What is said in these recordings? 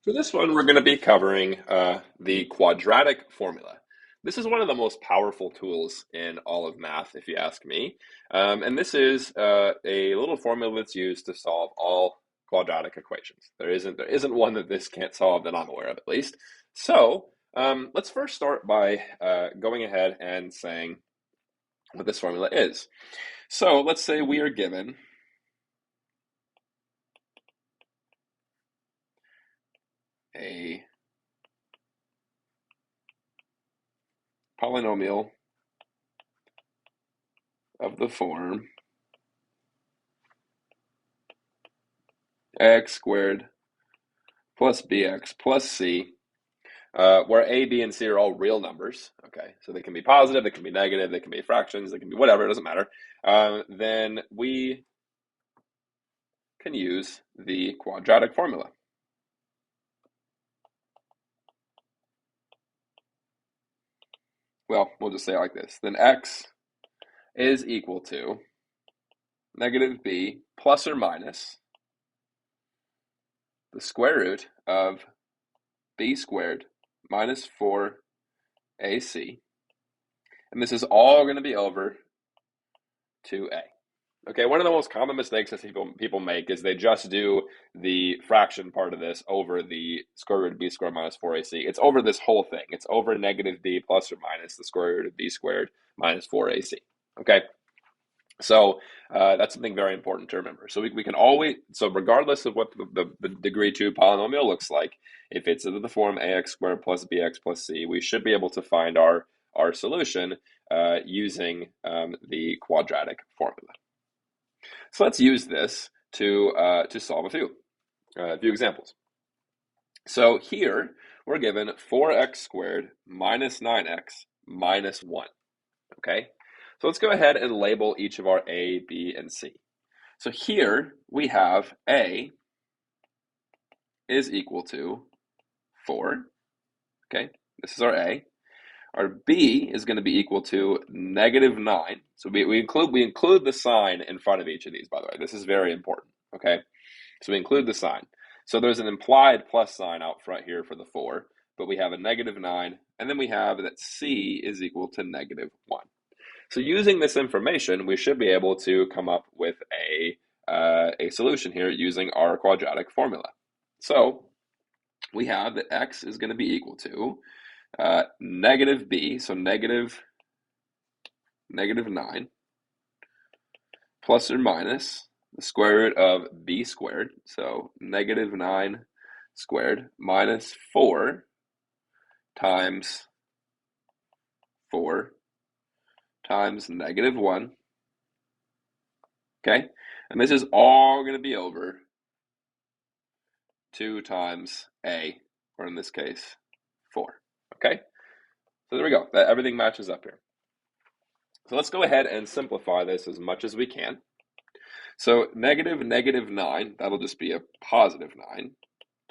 For this one, we're going to be covering the quadratic formula. This is one of the most powerful tools in all of math, if you ask me. And this is a little formula that's used to solve all quadratic equations. There isn't one that this can't solve that I'm aware of, at least. So let's first start by going ahead and saying what this formula is. So let's say we are given a polynomial of the form x squared plus bx plus c, where a, b, and c are all real numbers. Okay, so they can be positive, they can be negative, they can be fractions, they can be whatever, it doesn't matter. Then we can use the quadratic formula. Well, we'll just say it like this. Then x is equal to negative b plus or minus the square root of b squared minus 4ac. And this is all going to be over 2a. Okay, one of the most common mistakes that people make is they just do the fraction part of this over the square root of b squared minus 4ac. It's over this whole thing. It's over negative b plus or minus the square root of b squared minus 4ac. Okay, so that's something very important to remember. So we can always, so regardless of what the degree 2 polynomial looks like, if it's in the form ax squared plus bx plus c, we should be able to find our solution using the quadratic formula. So let's use this to solve a few examples. So here we're given 4x squared minus 9x minus 1. Okay, so let's go ahead and label each of our a, b, and c. So here we have a is equal to 4. Okay, this is our a. Our b is going to be equal to negative 9. So we include the sign in front of each of these, by the way. This is very important, okay? So we include the sign. So there's an implied plus sign out front here for the 4, but we have a negative 9, and then we have that c is equal to negative 1. So using this information, we should be able to come up with a solution here using our quadratic formula. So we have that x is going to be equal to negative b, so negative 9, plus or minus the square root of b squared, so negative 9 squared, minus 4 times 4 times negative 1. Okay, and this is all going to be over 2 times a, or in this case, 4. Okay, so there we go. Everything matches up here. So let's go ahead and simplify this as much as we can. So negative 9, that'll just be a positive 9,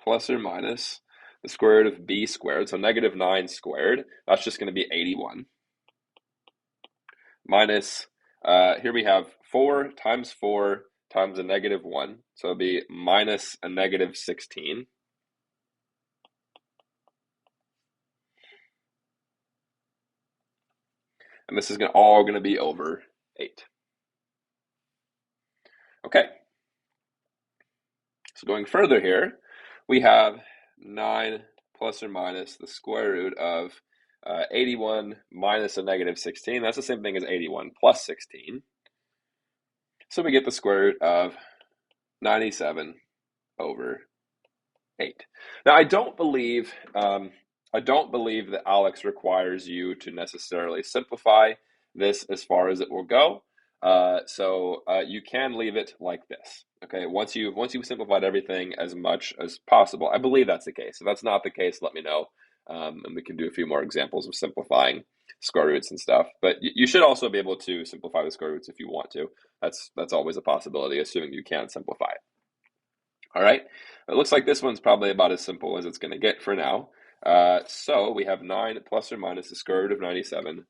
plus or minus the square root of b squared. So negative 9 squared, that's just going to be 81. Minus, here we have 4 times a negative 1. So it'll be minus a negative 16. And this is all going to be over 8. Okay. So going further here, we have 9 plus or minus the square root of 81 minus a negative 16. That's the same thing as 81 plus 16. So we get the square root of 97 over 8. Now, I don't believe that Alex requires you to necessarily simplify this as far as it will go. So you can leave it like this. Okay, once you've simplified everything as much as possible, I believe that's the case. If that's not the case, let me know, and we can do a few more examples of simplifying square roots and stuff. But you should also be able to simplify the square roots if you want to. That's always a possibility, assuming you can simplify it. All right, it looks like this one's probably about as simple as it's going to get for now. So we have 9 plus or minus the square root of 97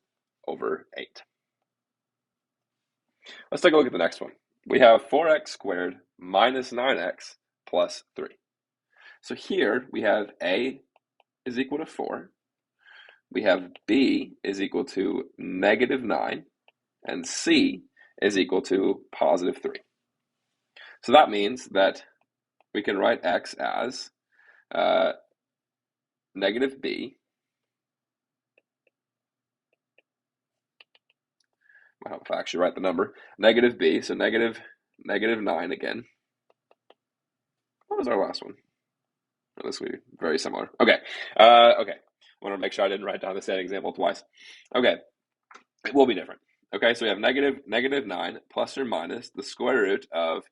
over 8. Let's take a look at the next one. We have 4x squared minus 9x plus 3. So here we have a is equal to 4. We have b is equal to negative 9. And c is equal to positive 3. So that means that we can write x as negative b. Well, if I actually write the number, negative b, so negative 9 again. What was our last one? Oh, this will be very similar. Okay. Okay. I want to make sure I didn't write down the same example twice. Okay. It will be different. Okay, so we have negative 9 plus or minus the square root of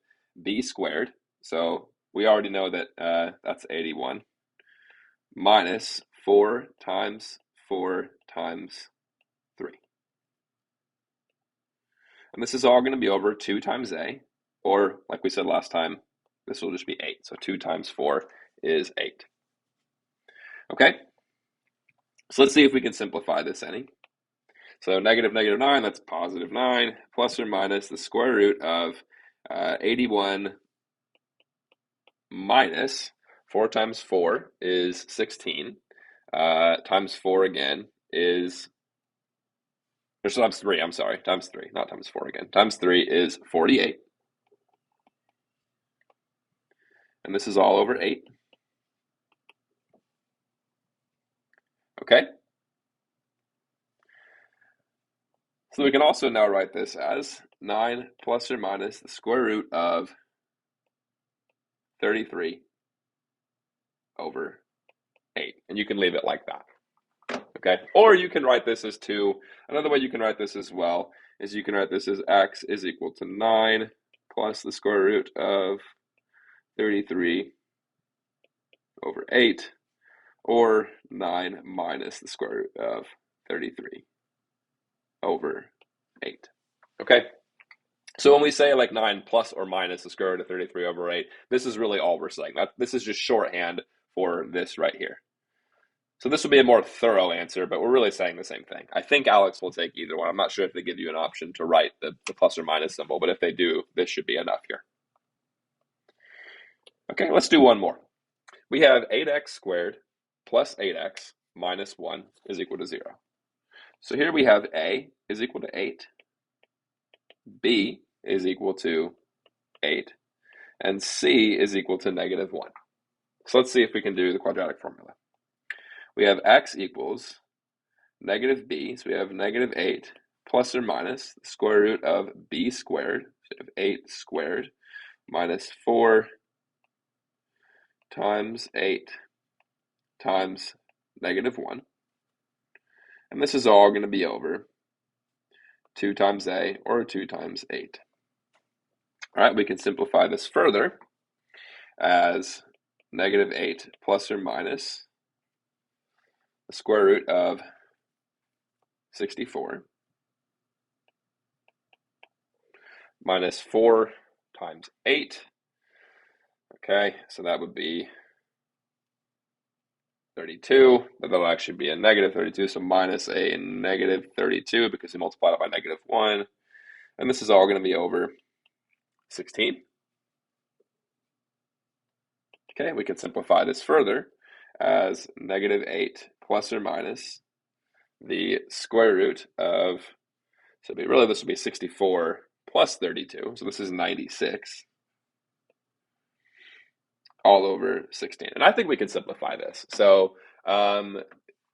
b squared. So we already know that that's 81 minus 4 times 4 times 3. And this is all going to be over 2 times a, or like we said last time, this will just be 8. So 2 times 4 is 8. Okay, so let's see if we can simplify this any. So negative 9, that's positive 9, plus or minus the square root of 81 minus 4 times 4 is 16, times 4 again is, or times 3, I'm sorry, times 3, not times 4 again. Times 3 is 48. And this is all over 8. Okay? So we can also now write this as 9 plus or minus the square root of 33 over 8. And you can leave it like that. Okay? Or you can write this as 2. Another way you can write this as well is you can write this as x is equal to 9 plus the square root of 33 over 8, or 9 minus the square root of 33 over 8. Okay? So when we say like 9 plus or minus the square root of 33 over 8, this is really all we're saying. This is just shorthand for this right here. So this will be a more thorough answer, but we're really saying the same thing. I think Alex will take either one. I'm not sure if they give you an option to write the plus or minus symbol, but if they do, this should be enough here. Okay, let's do one more. We have 8x squared plus 8x minus 1 is equal to 0. So here we have a is equal to 8, b is equal to 8, and c is equal to negative 1. So let's see if we can do the quadratic formula. We have x equals negative b, so we have negative 8 plus or minus the square root of b squared, so we have 8 squared, minus 4 times 8 times negative 1. And this is all going to be over 2 times a, or 2 times 8. All right, we can simplify this further as negative 8 plus or minus the square root of 64 minus 4 times 8. Okay, so that would be 32, but that'll actually be a negative 32, so minus a negative 32 because we multiplied it by negative 1. And this is all going to be over 16. Okay, we can simplify this further as negative 8 plus or minus the square root of, so really this would be 64 plus 32, so this is 96, all over 16. And I think we can simplify this. So, I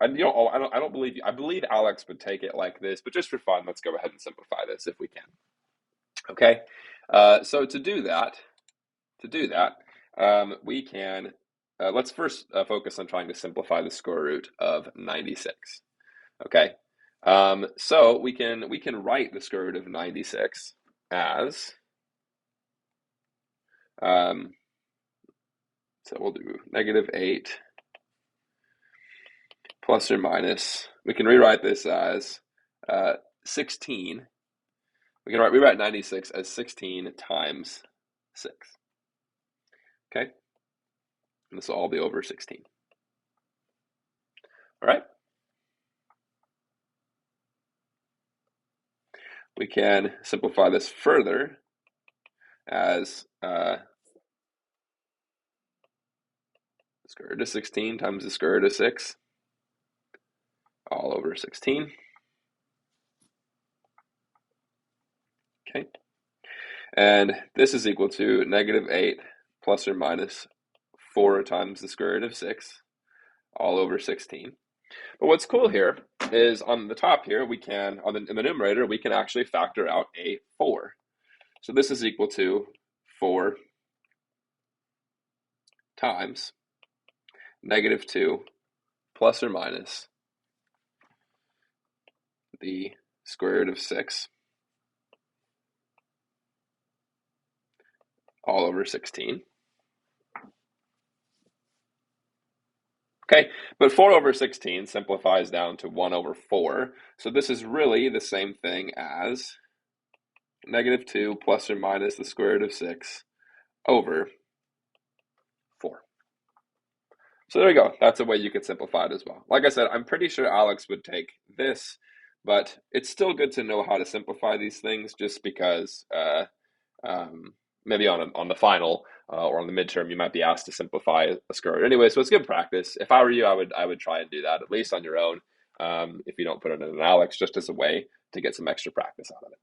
don't believe you. I believe Alex would take it like this, but just for fun, let's go ahead and simplify this if we can. Okay, so to do that, we can, let's first focus on trying to simplify the square root of 96. Okay, so we can write the square root of 96 as, so we'll do negative 8 plus or minus, we can rewrite this as 16. We can rewrite 96 as 16 times 6. Okay? And this will all be over 16. All right? We can simplify this further as square root of 16 times the square root of 6 all over 16. Okay. And this is equal to negative 8 plus or minus 4 times the square root of 6 all over 16. But what's cool here is on the top here, we can, in the numerator, we can actually factor out a 4. So this is equal to 4 times negative 2 plus or minus the square root of 6 all over 16. Okay, but 4 over 16 simplifies down to 1 over 4. So this is really the same thing as negative 2 plus or minus the square root of 6 over 4. So there you go. That's a way you could simplify it as well. Like I said, I'm pretty sure Alex would take this, but it's still good to know how to simplify these things just because maybe on the final or on the midterm, you might be asked to simplify a square root. Anyway, so it's good practice. If I were you, I would try and do that, at least on your own, if you don't put it in an Alex, just as a way to get some extra practice out of it.